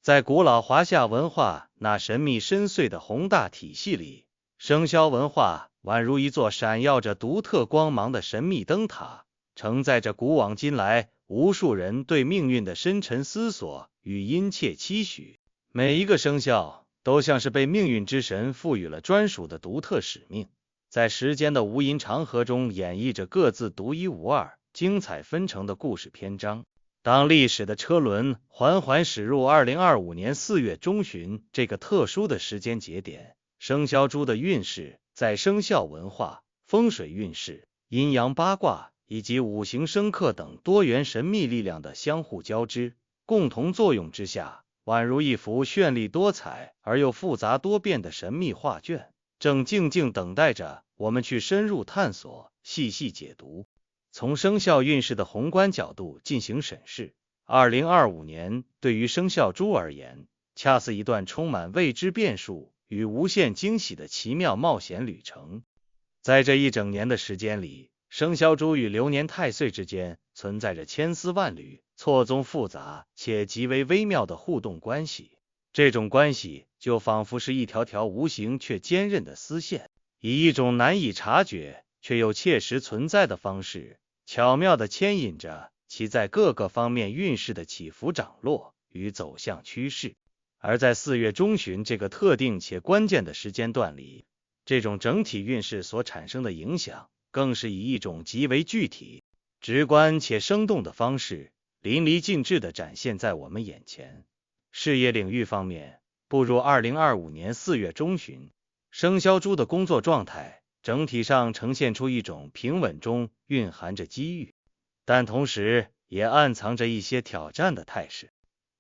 在古老华夏文化那神秘深邃的宏大体系里，生肖文化宛如一座闪耀着独特光芒的神秘灯塔，承载着古往今来无数人对命运的深沉思索与殷切期许。每一个生肖都像是被命运之神赋予了专属的独特使命，在时间的无垠长河中演绎着各自独一无二、精彩纷呈的故事篇章。当历史的车轮缓缓驶入2025年4月中旬这个特殊的时间节点，生肖猪的运势在生肖文化、风水运势、阴阳八卦以及五行生克等多元神秘力量的相互交织、共同作用之下，宛如一幅绚丽多彩而又复杂多变的神秘画卷，正静静等待着我们去深入探索、细细解读。从生肖运势的宏观角度进行审视，2025年对于生肖猪而言，恰似一段充满未知变数与无限惊喜的奇妙冒险旅程。在这一整年的时间里，生肖猪与流年太岁之间存在着千丝万缕、错综复杂且极为微妙的互动关系。这种关系就仿佛是一条条无形却坚韧的丝线，以一种难以察觉却又切实存在的方式，巧妙地牵引着其在各个方面运势的起伏涨落与走向趋势。而在4月中旬这个特定且关键的时间段里，这种整体运势所产生的影响，更是以一种极为具体、直观且生动的方式，淋漓尽致地展现在我们眼前。事业领域方面，步入2025年4月中旬，生肖猪的工作状态整体上呈现出一种平稳中蕴含着机遇，但同时也暗藏着一些挑战的态势。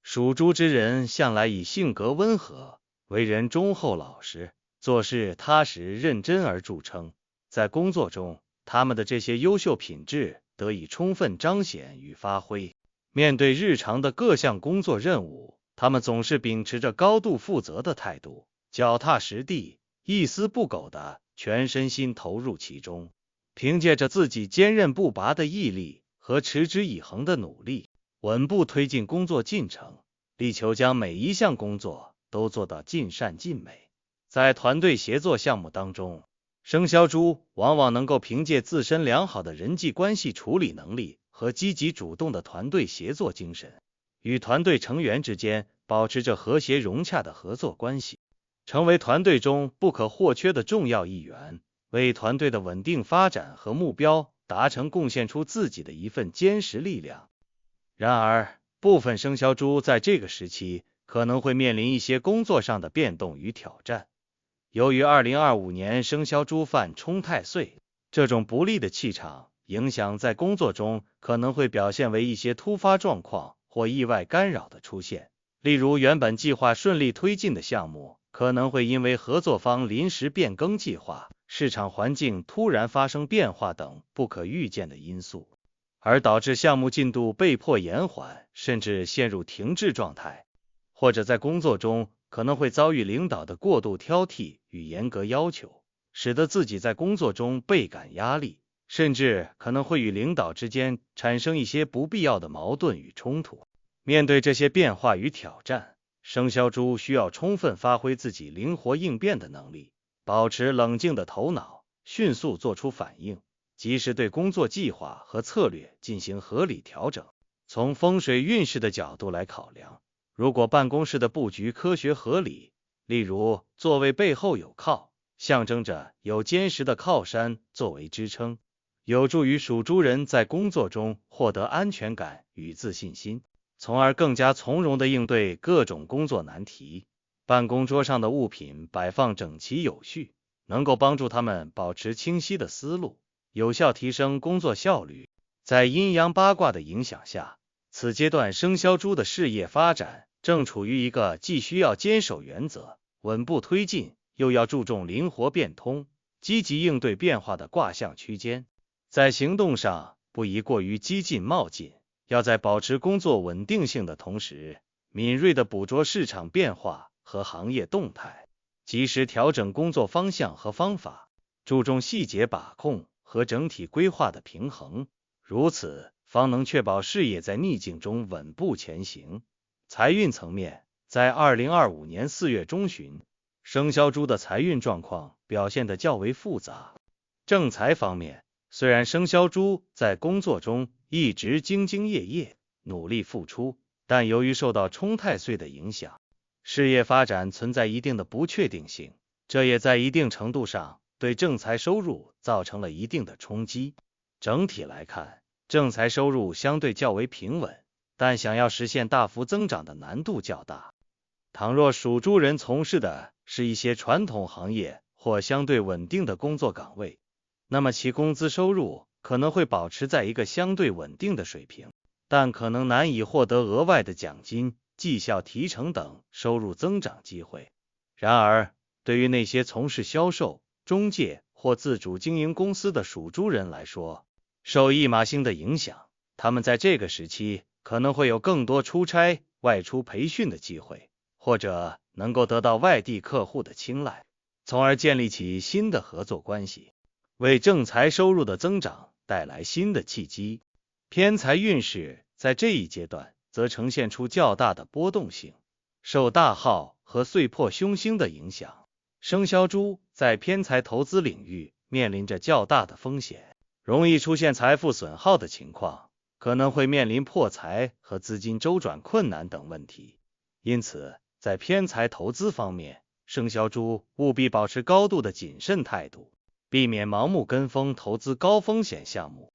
属猪之人向来以性格温和、为人忠厚老实、做事踏实认真而著称，在工作中，他们的这些优秀品质得以充分彰显与发挥。面对日常的各项工作任务，他们总是秉持着高度负责的态度，脚踏实地、一丝不苟的全身心投入其中，凭借着自己坚韧不拔的毅力和持之以恒的努力，稳步推进工作进程，力求将每一项工作都做到尽善尽美。在团队协作项目当中，生肖猪往往能够凭借自身良好的人际关系处理能力和积极主动的团队协作精神，与团队成员之间保持着和谐融洽的合作关系，成为团队中不可或缺的重要一员，为团队的稳定发展和目标达成贡献出自己的一份坚实力量。然而，部分生肖猪在这个时期可能会面临一些工作上的变动与挑战。由于2025年生肖猪犯冲太岁，这种不利的气场影响在工作中可能会表现为一些突发状况或意外干扰的出现，例如原本计划顺利推进的项目，可能会因为合作方临时变更计划、市场环境突然发生变化等不可预见的因素，而导致项目进度被迫延缓，甚至陷入停滞状态，或者在工作中可能会遭遇领导的过度挑剔与严格要求，使得自己在工作中倍感压力，甚至可能会与领导之间产生一些不必要的矛盾与冲突。面对这些变化与挑战，生肖猪需要充分发挥自己灵活应变的能力，保持冷静的头脑，迅速做出反应，及时对工作计划和策略进行合理调整。从风水运势的角度来考量，如果办公室的布局科学合理，例如座位背后有靠，象征着有坚实的靠山作为支撑，有助于属猪人在工作中获得安全感与自信心，从而更加从容地应对各种工作难题。办公桌上的物品摆放整齐有序，能够帮助他们保持清晰的思路，有效提升工作效率。在阴阳八卦的影响下，此阶段生肖猪的事业发展正处于一个既需要坚守原则、稳步推进，又要注重灵活变通、积极应对变化的卦象区间。在行动上不宜过于激进冒进，要在保持工作稳定性的同时，敏锐地捕捉市场变化和行业动态，及时调整工作方向和方法，注重细节把控和整体规划的平衡，如此方能确保事业在逆境中稳步前行。财运层面，在2025年4月中旬，生肖猪的财运状况表现得较为复杂。正财方面，虽然生肖猪在工作中一直兢兢业业，努力付出，但由于受到冲太岁的影响，事业发展存在一定的不确定性，这也在一定程度上对正财收入造成了一定的冲击。整体来看，正财收入相对较为平稳，但想要实现大幅增长的难度较大。倘若属猪人从事的是一些传统行业或相对稳定的工作岗位，那么其工资收入可能会保持在一个相对稳定的水平，但可能难以获得额外的奖金、绩效提成等收入增长机会。然而，对于那些从事销售、中介或自主经营公司的属猪人来说，受驿马星的影响，他们在这个时期可能会有更多出差、外出培训的机会，或者能够得到外地客户的青睐，从而建立起新的合作关系，为正财收入的增长带来新的契机。偏财运势在这一阶段则呈现出较大的波动性，受大耗和岁破凶星的影响，生肖猪在偏财投资领域面临着较大的风险，容易出现财富损耗的情况，可能会面临破财和资金周转困难等问题。因此，在偏财投资方面，生肖猪务必保持高度的谨慎态度，避免盲目跟风投资高风险项目。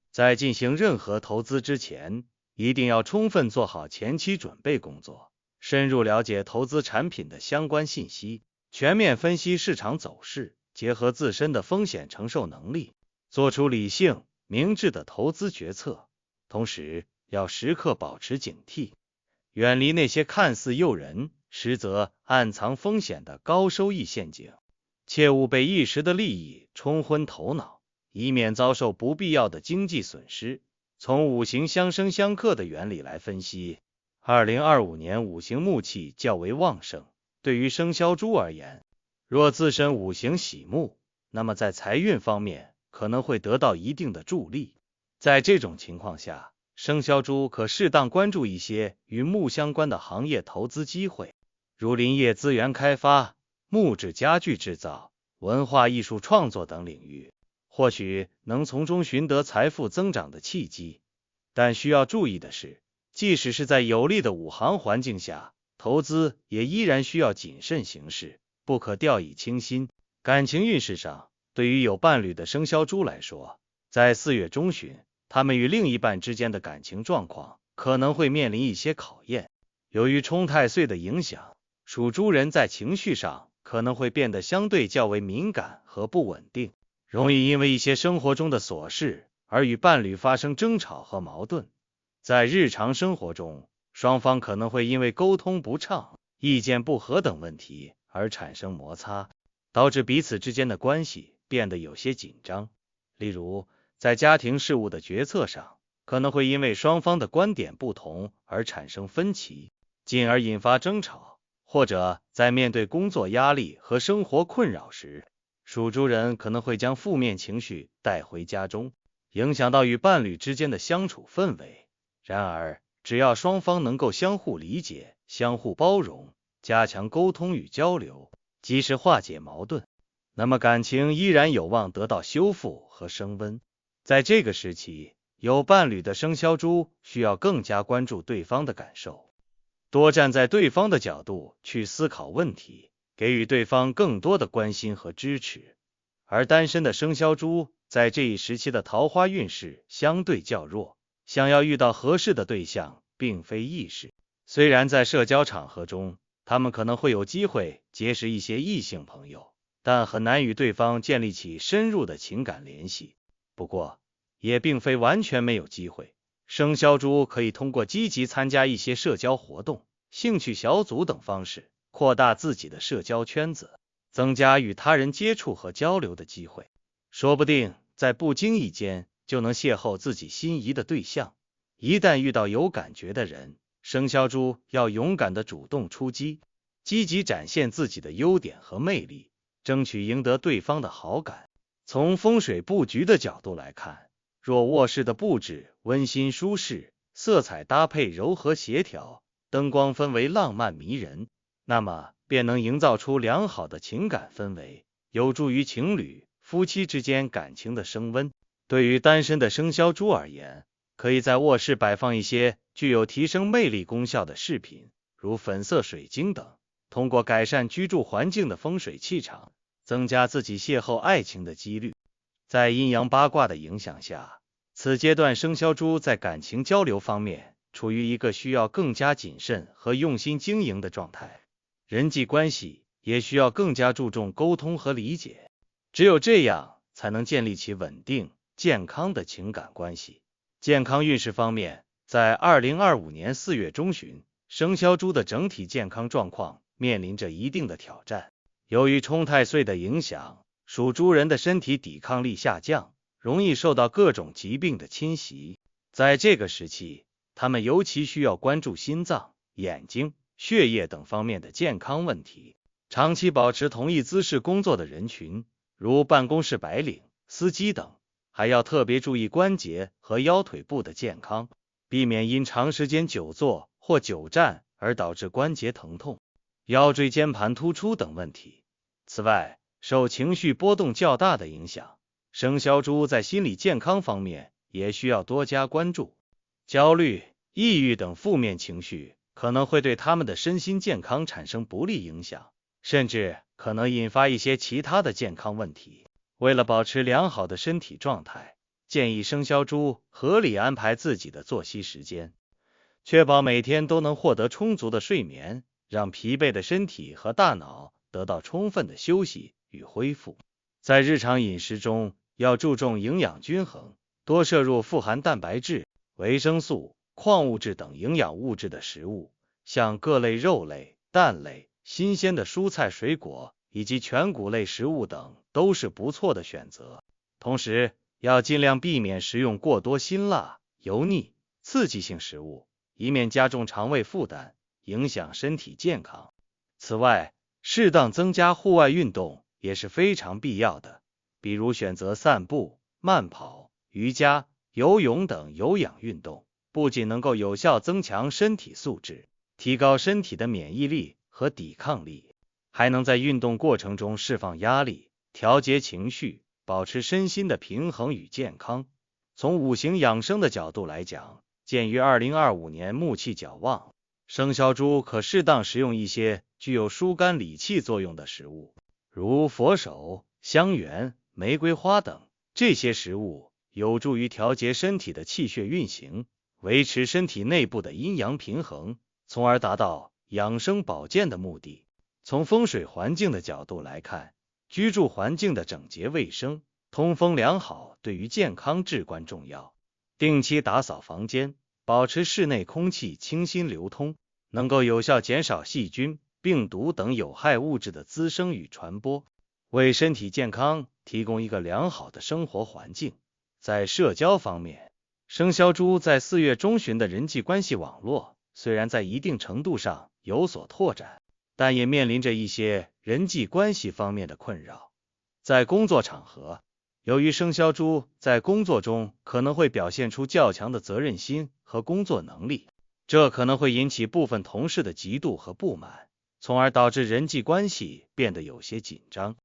在进行任何投资之前，一定要充分做好前期准备工作，深入了解投资产品的相关信息，全面分析市场走势，结合自身的风险承受能力，做出理性、明智的投资决策。同时，要时刻保持警惕，远离那些看似诱人，实则暗藏风险的高收益陷阱，切勿被一时的利益冲昏头脑，以免遭受不必要的经济损失。从五行相生相克的原理来分析，2025年五行木气较为旺盛，对于生肖猪而言，若自身五行喜木，那么在财运方面可能会得到一定的助力。在这种情况下，生肖猪可适当关注一些与木相关的行业投资机会，如林业资源开发、木质家具制造、文化艺术创作等领域，或许能从中寻得财富增长的契机。但需要注意的是，即使是在有利的五行环境下，投资也依然需要谨慎行事，不可掉以轻心。感情运势上，对于有伴侣的生肖猪来说，在4月中旬，他们与另一半之间的感情状况可能会面临一些考验。由于冲太岁的影响，属猪人在情绪上可能会变得相对较为敏感和不稳定，容易因为一些生活中的琐事而与伴侣发生争吵和矛盾。在日常生活中，双方可能会因为沟通不畅、意见不合等问题而产生摩擦，导致彼此之间的关系变得有些紧张。例如，在家庭事务的决策上，可能会因为双方的观点不同而产生分歧，进而引发争吵，或者在面对工作压力和生活困扰时，属猪人可能会将负面情绪带回家中，影响到与伴侣之间的相处氛围。然而，只要双方能够相互理解、相互包容，加强沟通与交流，及时化解矛盾，那么感情依然有望得到修复和升温。在这个时期，有伴侣的生肖猪需要更加关注对方的感受，多站在对方的角度去思考问题，给予对方更多的关心和支持。而单身的生肖猪在这一时期的桃花运势相对较弱，想要遇到合适的对象并非易事。虽然在社交场合中，他们可能会有机会结识一些异性朋友，但很难与对方建立起深入的情感联系。不过，也并非完全没有机会。生肖猪可以通过积极参加一些社交活动、兴趣小组等方式，扩大自己的社交圈子，增加与他人接触和交流的机会。说不定在不经意间就能邂逅自己心仪的对象。一旦遇到有感觉的人，生肖猪要勇敢地主动出击，积极展现自己的优点和魅力，争取赢得对方的好感。从风水布局的角度来看，若卧室的布置温馨舒适，色彩搭配柔和协调，灯光氛围浪漫迷人，那么便能营造出良好的情感氛围，有助于情侣、夫妻之间感情的升温。对于单身的生肖猪而言，可以在卧室摆放一些具有提升魅力功效的饰品，如粉色水晶等，通过改善居住环境的风水气场，增加自己邂逅爱情的几率。在阴阳八卦的影响下，此阶段生肖猪在感情交流方面处于一个需要更加谨慎和用心经营的状态，人际关系也需要更加注重沟通和理解，只有这样才能建立起稳定、健康的情感关系。健康运势方面，在2025年4月中旬，生肖猪的整体健康状况面临着一定的挑战。由于冲太岁的影响，属猪人的身体抵抗力下降，容易受到各种疾病的侵袭。在这个时期，他们尤其需要关注心脏、眼睛、血液等方面的健康问题。长期保持同一姿势工作的人群，如办公室白领、司机等，还要特别注意关节和腰腿部的健康，避免因长时间久坐或久站而导致关节疼痛、腰椎间盘突出等问题。此外，受情绪波动较大的影响，生肖猪在心理健康方面也需要多加关注。焦虑、抑郁等负面情绪可能会对他们的身心健康产生不利影响，甚至可能引发一些其他的健康问题。为了保持良好的身体状态，建议生肖猪合理安排自己的作息时间，确保每天都能获得充足的睡眠，让疲惫的身体和大脑得到充分的休息与恢复。在日常饮食中，要注重营养均衡，多摄入富含蛋白质、维生素、矿物质等营养物质的食物，像各类肉类、蛋类、新鲜的蔬菜水果以及全谷类食物等都是不错的选择。同时，要尽量避免食用过多辛辣、油腻、刺激性食物，以免加重肠胃负担，影响身体健康。此外，适当增加户外运动也是非常必要的，比如选择散步、慢跑、瑜伽、游泳等有氧运动，不仅能够有效增强身体素质，提高身体的免疫力和抵抗力，还能在运动过程中释放压力，调节情绪，保持身心的平衡与健康。从五行养生的角度来讲，鉴于2025年木气较旺，生肖猪可适当食用一些具有疏肝理气作用的食物，如佛手、香橼、玫瑰花等。这些食物有助于调节身体的气血运行，维持身体内部的阴阳平衡，从而达到养生保健的目的。从风水环境的角度来看，居住环境的整洁卫生、通风良好对于健康至关重要。定期打扫房间，保持室内空气清新流通，能够有效减少细菌、病毒等有害物质的滋生与传播，为身体健康提供一个良好的生活环境。在社交方面，生肖猪在4月中旬的人际关系网络虽然在一定程度上有所拓展，但也面临着一些人际关系方面的困扰。在工作场合，由于生肖猪在工作中可能会表现出较强的责任心和工作能力，这可能会引起部分同事的嫉妒和不满，从而导致人际关系变得有些紧张。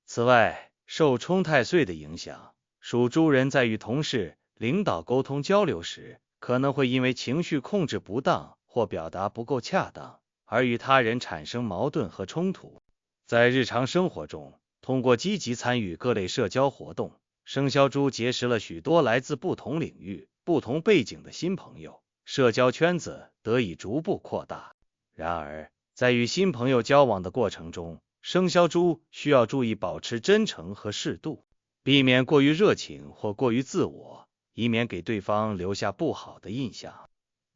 此外，受冲太岁的影响，属猪人在与同事、领导沟通交流时，可能会因为情绪控制不当或表达不够恰当，而与他人产生矛盾和冲突。在日常生活中，通过积极参与各类社交活动，生肖猪结识了许多来自不同领域、不同背景的新朋友，社交圈子得以逐步扩大。然而，在与新朋友交往的过程中，生肖猪需要注意保持真诚和适度，避免过于热情或过于自我，以免给对方留下不好的印象。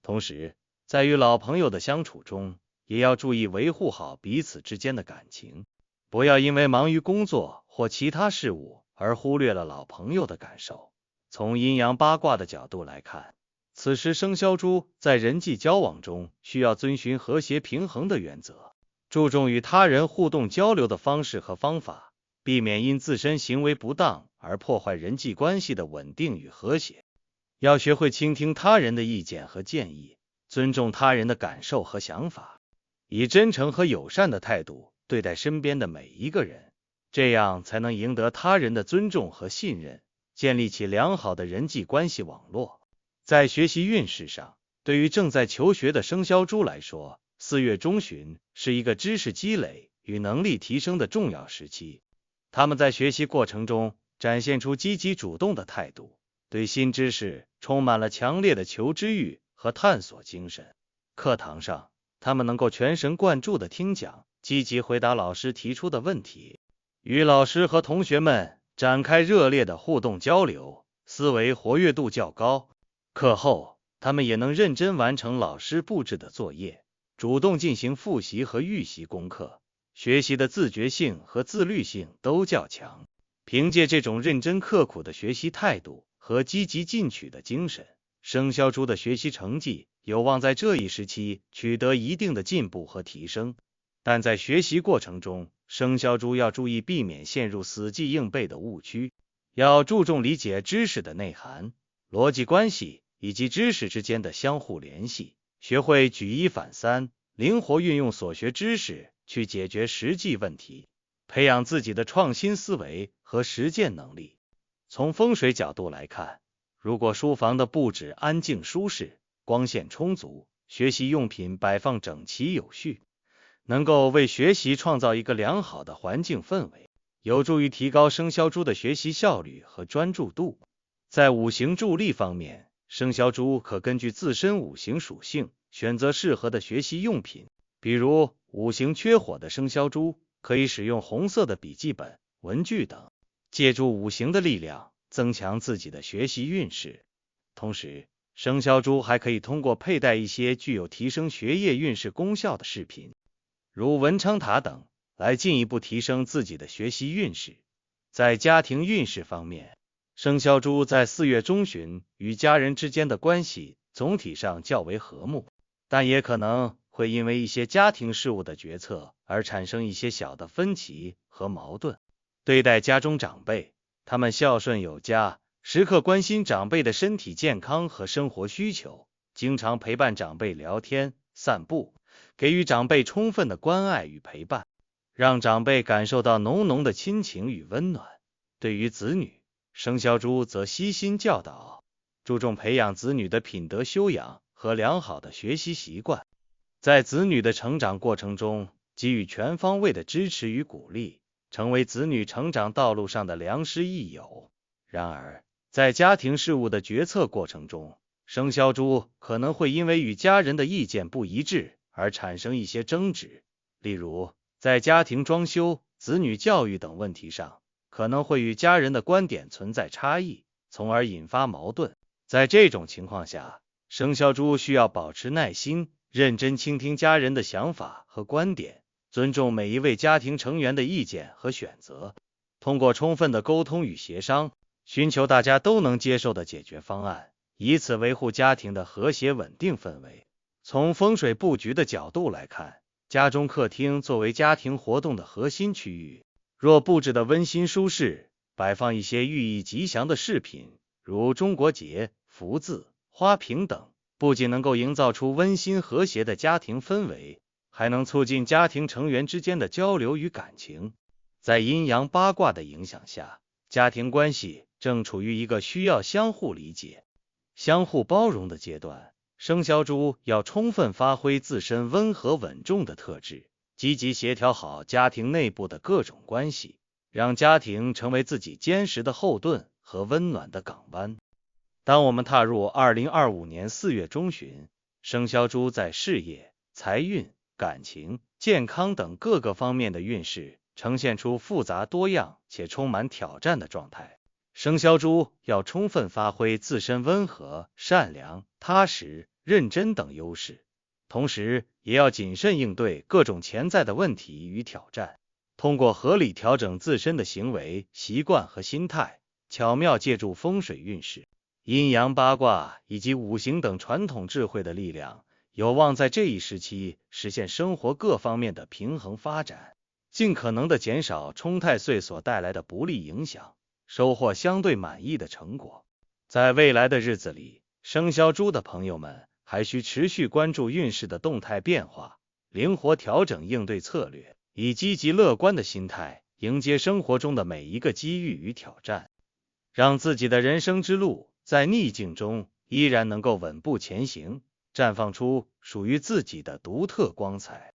同时，在与老朋友的相处中，也要注意维护好彼此之间的感情，不要因为忙于工作或其他事务而忽略了老朋友的感受。从阴阳八卦的角度来看，此时生肖猪在人际交往中需要遵循和谐平衡的原则，注重与他人互动交流的方式和方法，避免因自身行为不当而破坏人际关系的稳定与和谐。要学会倾听他人的意见和建议，尊重他人的感受和想法，以真诚和友善的态度对待身边的每一个人，这样才能赢得他人的尊重和信任，建立起良好的人际关系网络。在学习运势上，对于正在求学的生肖猪来说，4月中旬是一个知识积累与能力提升的重要时期。他们在学习过程中展现出积极主动的态度，对新知识充满了强烈的求知欲和探索精神。课堂上，他们能够全神贯注地听讲，积极回答老师提出的问题，与老师和同学们展开热烈的互动交流，思维活跃度较高。课后，他们也能认真完成老师布置的作业，主动进行复习和预习功课，学习的自觉性和自律性都较强。凭借这种认真刻苦的学习态度和积极进取的精神，生肖猪的学习成绩有望在这一时期取得一定的进步和提升。但在学习过程中，生肖猪要注意避免陷入死记硬背的误区，要注重理解知识的内涵、逻辑关系以及知识之间的相互联系，学会举一反三，灵活运用所学知识去解决实际问题，培养自己的创新思维和实践能力。从风水角度来看，如果书房的布置安静舒适，光线充足，学习用品摆放整齐有序，能够为学习创造一个良好的环境氛围，有助于提高生肖猪的学习效率和专注度。在五行助力方面，生肖猪可根据自身五行属性选择适合的学习用品，比如五行缺火的生肖猪可以使用红色的笔记本、文具等，借助五行的力量增强自己的学习运势。同时，生肖猪还可以通过佩戴一些具有提升学业运势功效的饰品，如文昌塔等，来进一步提升自己的学习运势。在家庭运势方面，生肖猪在4月中旬与家人之间的关系总体上较为和睦，但也可能会因为一些家庭事务的决策而产生一些小的分歧和矛盾。对待家中长辈，他们孝顺有加，时刻关心长辈的身体健康和生活需求，经常陪伴长辈聊天、散步，给予长辈充分的关爱与陪伴，让长辈感受到浓浓的亲情与温暖。对于子女，生肖猪则悉心教导，注重培养子女的品德修养和良好的学习习惯，在子女的成长过程中给予全方位的支持与鼓励，成为子女成长道路上的良师益友。然而，在家庭事务的决策过程中，生肖猪可能会因为与家人的意见不一致而产生一些争执，例如在家庭装修、子女教育等问题上，可能会与家人的观点存在差异，从而引发矛盾。在这种情况下，生肖猪需要保持耐心，认真倾听家人的想法和观点，尊重每一位家庭成员的意见和选择，通过充分的沟通与协商，寻求大家都能接受的解决方案，以此维护家庭的和谐稳定氛围。从风水布局的角度来看，家中客厅作为家庭活动的核心区域，若布置的温馨舒适，摆放一些寓意吉祥的饰品，如中国结、福字、花瓶等，不仅能够营造出温馨和谐的家庭氛围，还能促进家庭成员之间的交流与感情。在阴阳八卦的影响下，家庭关系正处于一个需要相互理解、相互包容的阶段。生肖猪要充分发挥自身温和稳重的特质，积极协调好家庭内部的各种关系，让家庭成为自己坚实的后盾和温暖的港湾。当我们踏入2025年4月中旬，生肖猪在事业、财运、感情、健康等各个方面的运势呈现出复杂多样且充满挑战的状态。生肖猪要充分发挥自身温和、善良、踏实、认真等优势，同时也要谨慎应对各种潜在的问题与挑战，通过合理调整自身的行为、习惯和心态，巧妙借助风水运势、阴阳八卦以及五行等传统智慧的力量，有望在这一时期实现生活各方面的平衡发展，尽可能的减少冲太岁所带来的不利影响，收获相对满意的成果。在未来的日子里，生肖猪的朋友们还需持续关注运势的动态变化，灵活调整应对策略，以积极乐观的心态迎接生活中的每一个机遇与挑战，让自己的人生之路在逆境中依然能够稳步前行，绽放出属于自己的独特光彩。